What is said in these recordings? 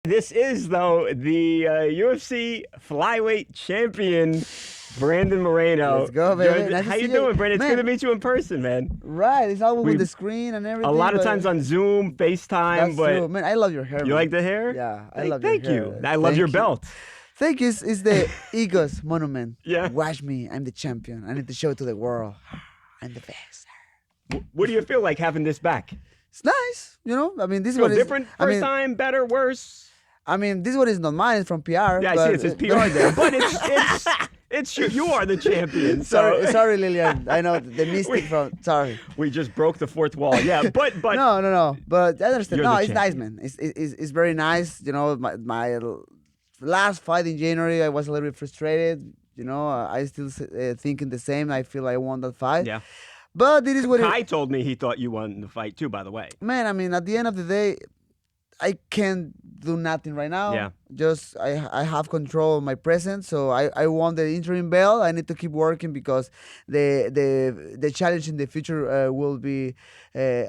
This is, though, the UFC flyweight champion, Brandon Moreno. Let's go, baby. Nice How to you see doing, you. Brandon? It's Man. good to meet you in person, man. Right, it's always We- with the screen and everything. A lot of but times on Zoom, FaceTime, that's but true. Man, I love your hair. you man. like the hair? Yeah, I Thank- love your Thank hair. you. I love your you. belt. Thank you. It's the Egos monument. Yeah. Watch me. I'm the champion. I need to show it to the world. I'm the best. What do you feel like having this back? It's nice, you know. I mean, this Feel one is different I first mean, time, better, worse? I mean, this one is not mine. It's from PR. Yeah, I see it says PR there, but it's you are the champion. So sorry, Lillian. I know the mystic from. Sorry. we just broke the fourth wall. Yeah, but No. But I understand. You're No, the it's nice, man. It's very nice. You know, my last fight in January, I was a little bit frustrated. You know, I still thinking the same. I feel I won that fight. yeah. But it is what Kai told me he thought you won the fight too. By the way. man. I mean, at the end of the day, I can't do nothing right now. Yeah. Just I have control of my present, so I won the interim belt. I need to keep working because the challenge in the future will be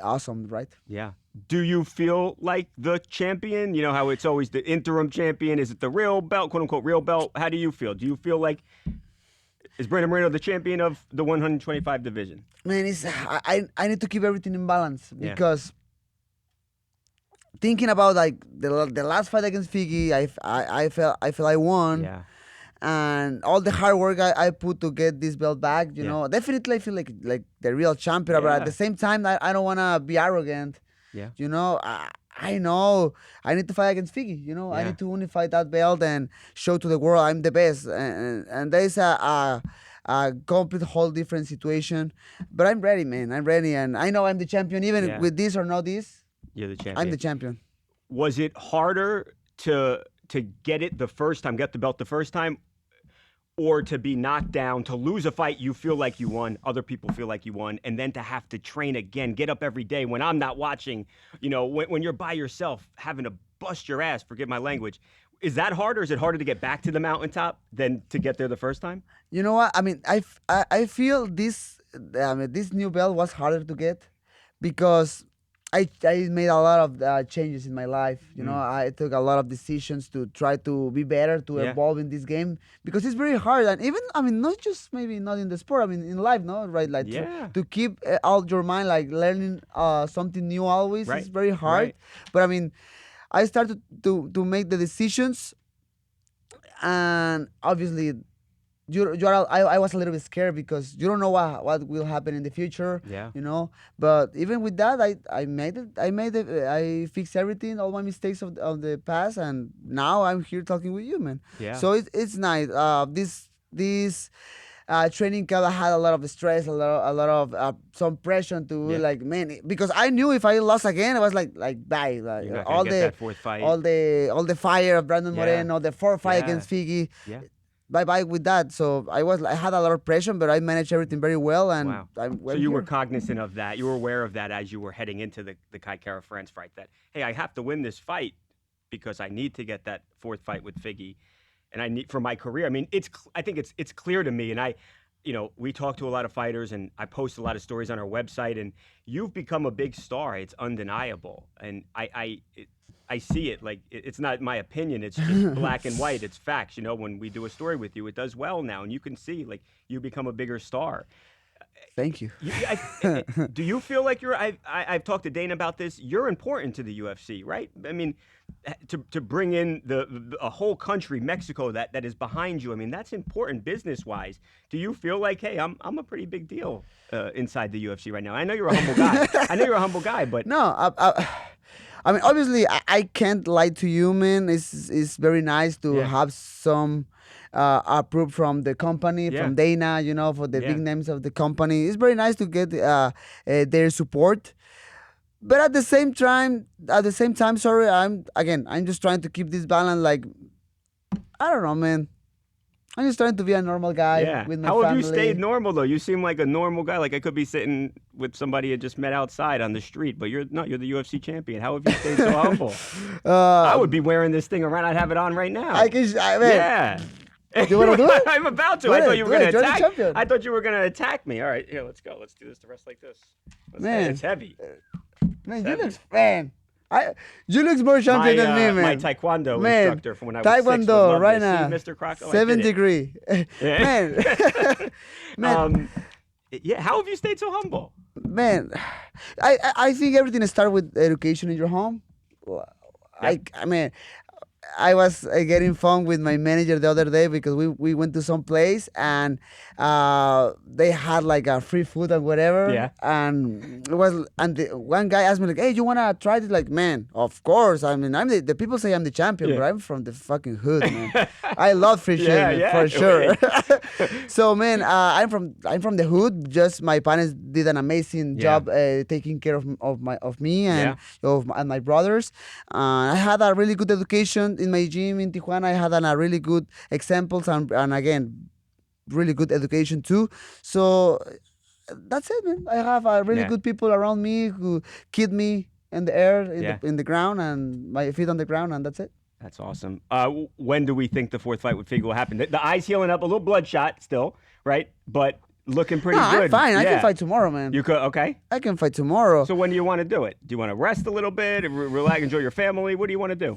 awesome, right? Yeah. Do you feel like the champion? You know how it's always the interim champion. Is it the real belt, quote unquote real belt? How do you feel? Do you feel like is Brandon Moreno the champion of the 125 division? Man, I need to keep everything in balance Yeah. because thinking about like the last fight against Figgy, I felt I won. Yeah. And all the hard work I put to get this belt back, you Yeah. know, definitely I feel like the real champion. But Yeah. at the same time, I don't want to be arrogant. Yeah. You know, I know I need to fight against Figgy. You know, I Yeah. need to unify that belt and show to the world I'm the best. And there's a complete whole different situation. But I'm ready, man. I'm ready, and I know I'm the champion. Even Yeah. with this or not this, You're the champion. I'm the champion. Was it harder to get it the first time, get the belt the first time, or to be knocked down, to lose a fight you feel like you won, other people feel like you won, and then to have to train again, get up every day when I'm not watching, you know, when you're by yourself, having to bust your ass, forgive my language. Is that harder? Is it harder to get back to the mountaintop than to get there the first time? You know what? I mean, I feel this. I mean, this new belt was harder to get because I made a lot of changes in my life. You know, I took a lot of decisions to try to be better, to Yeah. evolve in this game because it's very hard. And even, I mean, not just maybe not in the sport. I mean, in life, no, right? Like Yeah. to keep out your mind, like learning something new always Right, is very hard. right. But I mean, I started to make the decisions, and obviously. I was a little bit scared because you don't know what will happen in the future. Yeah. You know, but even with that, I made it. I fixed everything, all my mistakes of the past, and now I'm here talking with you, man. Yeah. So it's nice. This training camp I had a lot of stress, a lot of some pressure to Yeah. like, man, because I knew if I lost again, I was like bye, like You're not all gonna get that fourth fight. all the fire of Brandon Yeah. Moreno, the 4 fight Yeah. against Figgy. Yeah. Bye with that. So I had a lot of pressure, but I managed everything very well. And Wow. I'm So you were cognizant of that. You were aware of that as you were heading into the Kai Kara France fight. That hey, I have to win this fight because I need to get that fourth fight with Figgy, and I need for my career. I mean, I think it's clear to me, and you know, we talk to a lot of fighters, and I post a lot of stories on our website, and you've become a big star. It's undeniable, and I see it. Like it's not my opinion. It's just black and white. It's facts. You know, when we do a story with you, it does well now, and you can see like you become a bigger star. Thank you. Do you feel like I've talked to Dana about this. You're important to the UFC, right? I mean, to bring in a whole country, Mexico, that is behind you. I mean, that's important business-wise. Do you feel like, hey, I'm a pretty big deal inside the UFC right now? I know you're a humble guy. But No, I mean, obviously, I can't lie to you, man. It's very nice to Yeah. have some approved from the company, Yeah. from Dana, you know, for the Yeah. big names of the company. It's very nice to get their support. But at the same time, sorry, I'm just trying to keep this balance. Like, I don't know, man. I'm just trying to be a normal guy yeah. with my How family. have you stayed normal though? You seem like a normal guy. Like I could be sitting with somebody I just met outside on the street, but you're the UFC champion. How have you stayed so humble? I would be wearing this thing around. I'd have it on right now. I mean, Yeah. You wanna do it? I'm about to. Do I it, thought you were do going it. to You're the attack. champion. I thought you were going to attack me. All right, here, let's go. Let's do this the rest like this. Man. It's heavy. man, you look, man. You look more champion than me, man. My taekwondo man, instructor from when I was 6 would taekwondo love right this. now. See, Mr. Croco, I 7 did it. degree. Yeah. Man, Yeah, how have you stayed so humble? man, I think everything starts with education in your home. I mean, I was getting fun with my manager the other day because we went to some place and they had like a free food and whatever. Yeah. And it was one guy asked me like, "Hey, you wanna try this?" Like, man, of course. I mean, I'm the people say I'm the champion, Yeah. but I'm from the fucking hood, man. I love free shit, Yeah, man, yeah. for sure. So, man, I'm from the hood. Just my parents did an amazing Yeah. job taking care of me and and my brothers. I had a really good education in my gym in Tijuana. I had a really good examples and again, really good education too. So that's it, man. I have really Yeah. good people around me who keep me in the air, Yeah. in the ground, and my feet on the ground, and that's it. That's awesome. When do we think the fourth fight with Figgy will happen? The eye's healing up, a little bloodshot still, right? But looking pretty No, good. I'm fine. I Yeah. can fight tomorrow, man. You could, okay. I can fight tomorrow. So when do you want to do it? Do you want to rest a little bit, relax, enjoy your family? What do you want to do?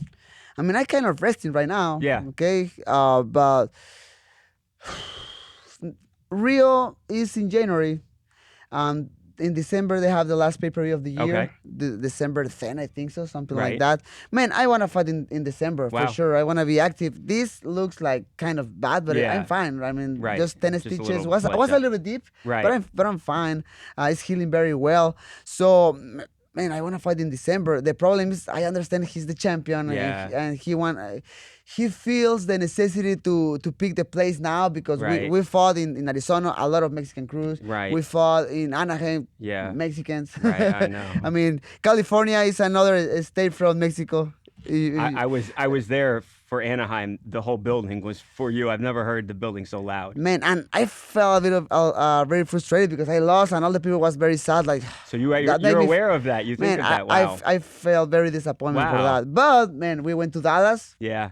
I mean, I kind of resting right now. Yeah. Okay. But Rio is in January. In December they have the last pay-per-view of the year. Okay. December 10th, I think so, something like Right. that. Man, I want to fight in December Wow. for sure. I want to be active. This looks like kind of bad, but Yeah. I'm fine. I mean, Right. just 10 Just a stitches. little Was a bloodshot. little bit deep, Right. but I'm fine. It's healing very well. So. Man, I want to fight in December. The problem is, I understand he's the champion, Yeah. and he feels the necessity to pick the place now because Right. we fought in Arizona, a lot of Mexican crews. Right. We fought in Anaheim, Yeah. Mexicans. Right, I know. I mean, California is another state from Mexico. I was there for Anaheim. The whole building was for you. I've never heard the building so loud. Man, and I felt a bit of very frustrated because I lost, and all the people was very sad. Like, So you're that made me aware of that. You think man, of that. Wow. I felt very disappointed for Wow. that. But man, we went to Dallas, Yeah.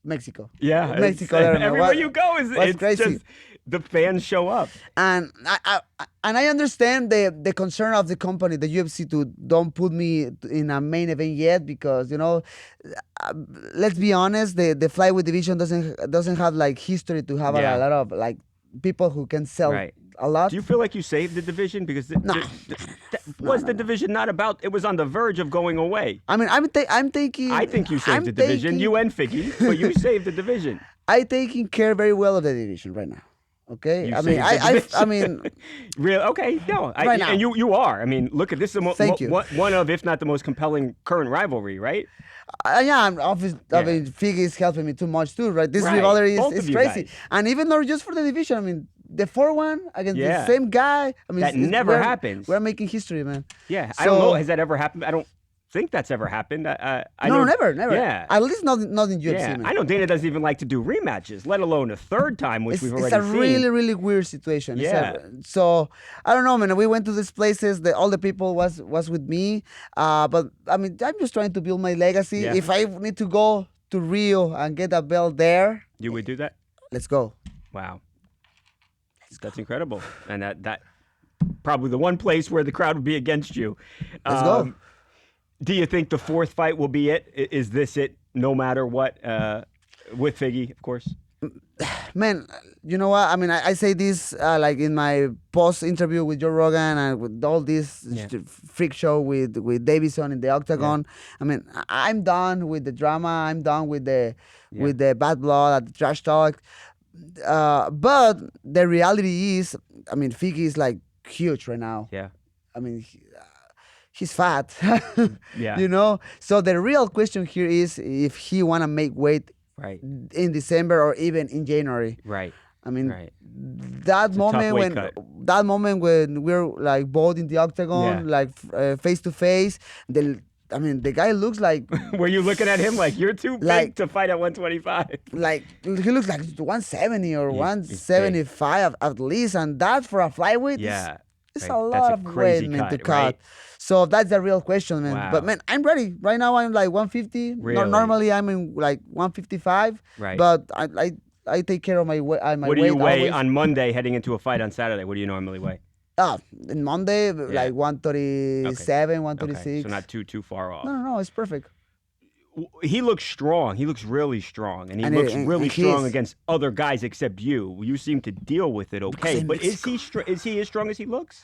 Mexico. Yeah. Mexico. It's- there, man. everywhere What- you go is what's it's crazy. just the fans show up. And I understand the concern of the company, the UFC, to don't put me in a main event yet because let's be honest, the flyweight division doesn't have like history to have Yeah. a lot of like people who can sell Right. a lot. Do you feel like you saved the division because was the division not about? It was on the verge of going away. I mean, I'm taking. I think you saved I'm the division. taking- You and Figgy, but you saved the division. I taking care very well of the division right now. Okay, You I mean, saved the I division. mean, Real okay, no, Right now. and you are. I mean, look at this. Thank you. One of, if not the most compelling current rivalry, right? yeah, I mean, Figgy is helping me too much too, right? This Right. rivalry Both is of you crazy, guys. and even not just for the division. I mean, the 4-1 against Yeah. the same guy. I mean, That never happens. We're making history, man. Yeah, I don't know. So- Has that ever happened? I don't think that's ever happened. I No, know, never. Yeah. At least not in UFC, Yeah, man. I know Dana doesn't even like to do rematches, let alone a third time, which we've It's already a seen. really, really weird situation. Yeah. So I don't know, man. We went to these places. All the people was with me. But I mean, I'm just trying to build my legacy. Yeah. If I need to go to Rio and get a belt there, You would do that? let's go. Wow. That's incredible. And that probably the one place where the crowd would be against you. Let's go. Do you think the fourth fight will be it? Is this it no matter what? With Figgy, of course. Man, you know what? I mean, I say this like in my post interview with Joe Rogan and with all this freak show with Deiveson in the octagon. I mean, I'm done with the drama. I'm done with the bad blood, the trash talk. But the reality is, I mean, Figgy is like huge right now. Yeah. I mean, he's fat. Yeah. You know? So the real question here is if he want to make weight Right. in December or even in January. Right. I mean, Right. that a tough moment weight cut. when we're like both in the octagon, like face to face, the guy looks like Were you looking at him like you're too big Like- to fight at 125? he looks like 170 or He's 175 at least, and that for a flyweight, Yeah. it's Right. a That's lot a of crazy weight, man, to cut, cut. right? So that's the real question, man. Wow. But man, I'm ready. Right now I'm like 150. Really? Normally I'm in like 155. Right. But I take care of my weight. What do you weigh on Monday heading into a fight on Saturday? What do you normally weigh? In Monday, like 137, Okay, 136. so not too far off. No, it's perfect. He looks strong. He looks really strong, and he And looks and really he strong is. against other guys except you. You seem to deal with it Because okay. in But is Mexico. he as strong as he looks?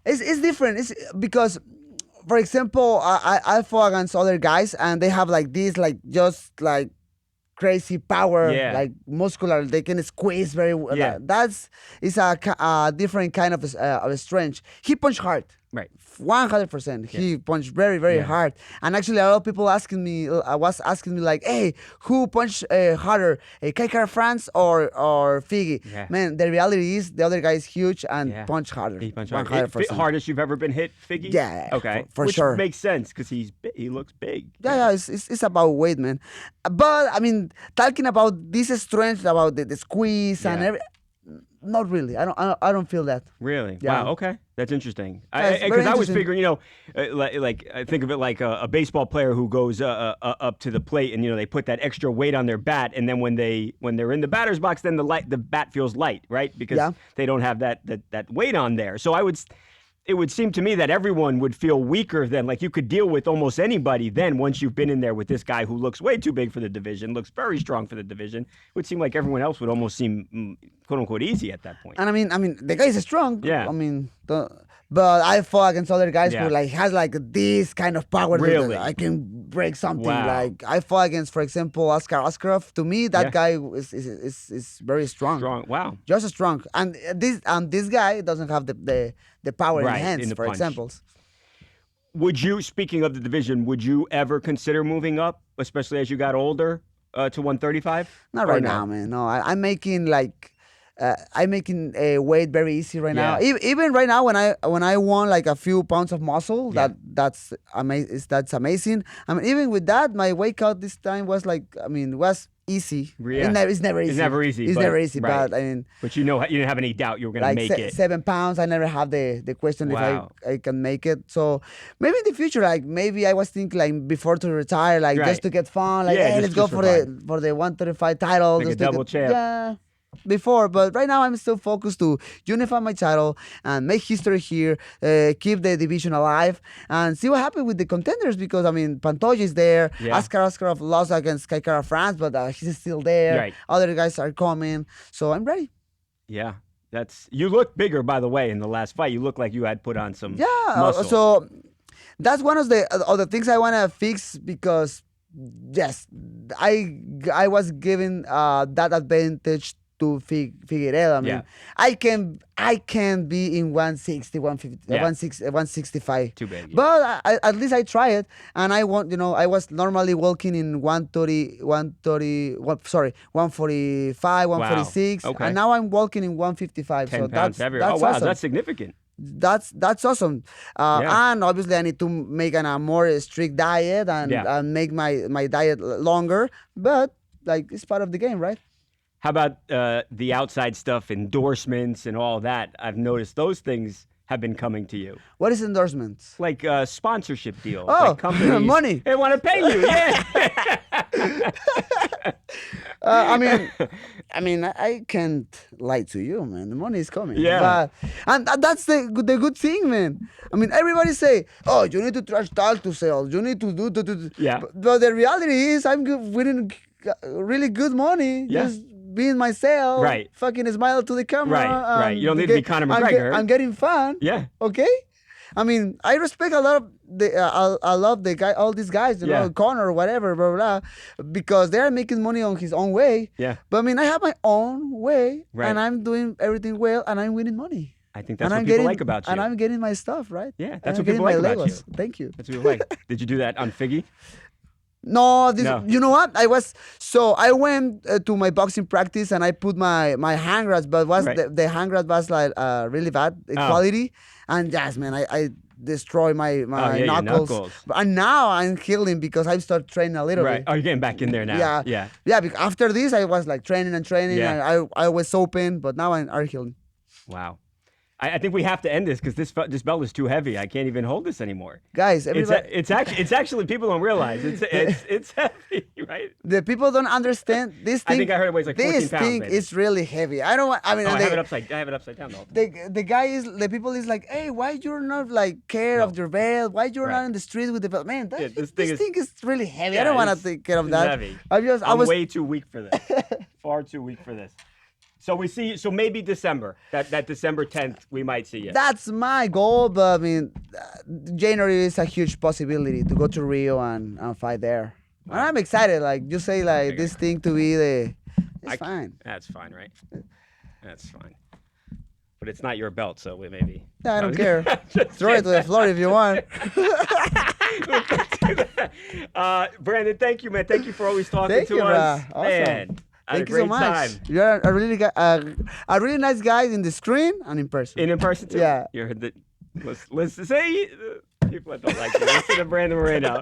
It's different. It's because, for example, I fought against other guys and they have like this, like just like crazy power, Yeah. like muscular. They can squeeze very well. Yeah. That's it's a different kind of strength. He punched hard. Right. 100%. He punched very, very Yeah. hard. And actually, a lot of people asking me, was asking me like, "Hey, who punched harder, Kai Kara France or Figgy?" Yeah. Man, the reality is the other guy is huge and punch harder. He punched 100%. hardest you've ever been hit, Figgy? Yeah, Okay. for Which sure. makes sense because he looks big. Yeah, it's about weight, man. But I mean, talking about this strength, about the squeeze and Yeah. every, not really. I don't feel that. Really? Yeah. Wow. Okay, that's interesting. Yeah, it's very Because I was interesting. figuring, like I think of it like a baseball player who goes up to the plate, and they put that extra weight on their bat, and then when they're in the batter's box, then the bat feels light, right? Because they don't have that weight on there. So it would seem to me that everyone would feel weaker then. Like you could deal with almost anybody then once you've been in there with this guy who looks way too big for the division, looks very strong for the division. It would seem like everyone else would almost seem quote unquote easy at that point. And I mean, the guy is strong. Yeah. I mean, but I fought against other guys Yeah. who like has like this kind of power. Really? That I can break something. Wow. Like I fought against, for example, Oscar Askarov. To me, that Yeah. guy is very strong. Strong. Wow. Just strong. And this guy doesn't have the power in Right, the hands, in the for punch. example. Would you, speaking of the division, would you ever consider moving up, especially as you got older, to 135? Not Or right no? now, man. No, I'm making like I'm making weight very easy right now. Yeah. Even right now, when I won like a few pounds of muscle, Yeah. that's amazing. That's amazing. I mean, even with that, my weight cut this time was like, was easy. Yeah. It's never easy. It's never easy, It's but- never easy. right. But I mean, But you didn't have any doubt you were going to like make it. 7 pounds, I never have the question Wow. if I can make it. So maybe in the future, like maybe I was thinking like before to retire, like Right. just to get fun, like Yeah, hey, just let's go for for the 135 title, Like a just to double get- champ. Yeah. Before, but right now I'm still focused to unify my title and make history here, keep the division alive, and see what happens with the contenders. Because I mean, Pantoja is there. Yeah. Askarov lost against Kai Kara France, but he's still there. Right. Other guys are coming, so I'm ready. Yeah. You look bigger, by the way, in the last fight. You look like you had put on some muscle. So that's one of the things I want to fix because yes, I was given that advantage to Figueiredo. I mean, Yeah. I can be in 160, 150, Yeah. 165. Too big. Yeah. But at least I try it, and I was normally walking in 145, 146, Okay. and now I'm walking in 155. 10 so pounds that's heavier. that's Oh, wow. awesome. That's significant. That's awesome. Yeah. And obviously I need to make a more strict diet and make my diet longer. But like it's part of the game, right? How about the outside stuff, endorsements and all that? I've noticed those things have been coming to you. What is endorsements? Like sponsorship deals. Oh, like companies, money. They want to pay you. Yeah. I mean, I can't lie to you, man. The money is coming. Yeah. And that's the good thing, man. I mean, everybody say, "Oh, you need to trash talk to sell. You need to do." Yeah. But the reality is, I'm winning really good money. Yeah. Just being myself. Right. Fucking smile to the camera. Right. You don't need to be Conor McGregor. I'm getting fun. Yeah. Okay. I mean, I respect a lot of I love the guy, all these guys, you Yeah. know, Conor or whatever, blah, blah, blah, because they're making money on his own way. Yeah. But I mean, I have my own way, Right. and I'm doing everything well, and I'm winning money. I think that's and what people like about you. And I'm getting my stuff, right? Yeah, And that's I'm what people getting like my about you. Legos. Thank you. That's what people like. Did you do that on Figgy? No, No. you know what? I went to my boxing practice and I put my hand grabs, but Right. the hand grab was like really bad quality, and yes, man, I destroy my Your knuckles. And now I'm healing because I start training a little Right. bit. Oh, you're getting back in there now. Yeah. Because after this, I was like training, Yeah. and I was open, but now I'm healing. Wow. I think we have to end this because this belt is too heavy. I can't even hold this anymore. Guys, everybody, It's actually people don't realize it's heavy, right? the people don't understand this thing. I think I heard it weighs like 14 this pounds. thing Maybe. is really heavy. I don't want. I mean, Oh, I they- have it upside down the whole time. the guy is the people is like, hey, why you're not like care of your belt? Why you're not Right. in the street with the belt? Man, Yeah, this thing is really heavy. I Yeah, don't want to it's- take care of it's that. heavy. I I'm was way too weak for this. Far too weak for this. So we see. So maybe December. That December 10th, we might see you. that's my goal, but I mean, January is a huge possibility to go to Rio and fight there. And I'm excited. Like you say, like this thing to be it's fine. That's fine, right? That's fine. But it's not your belt, so we maybe. Yeah, I don't care. Throw it to the floor if you want. Brandon, thank you, man. Thank you for always talking Thank to you, us. bro. Awesome. Man, had Thank a you so great much. time. You're a really nice guy in the screen and in person. In person too. Yeah. You're listen, say people that don't like you. Listen to Brandon Moreno.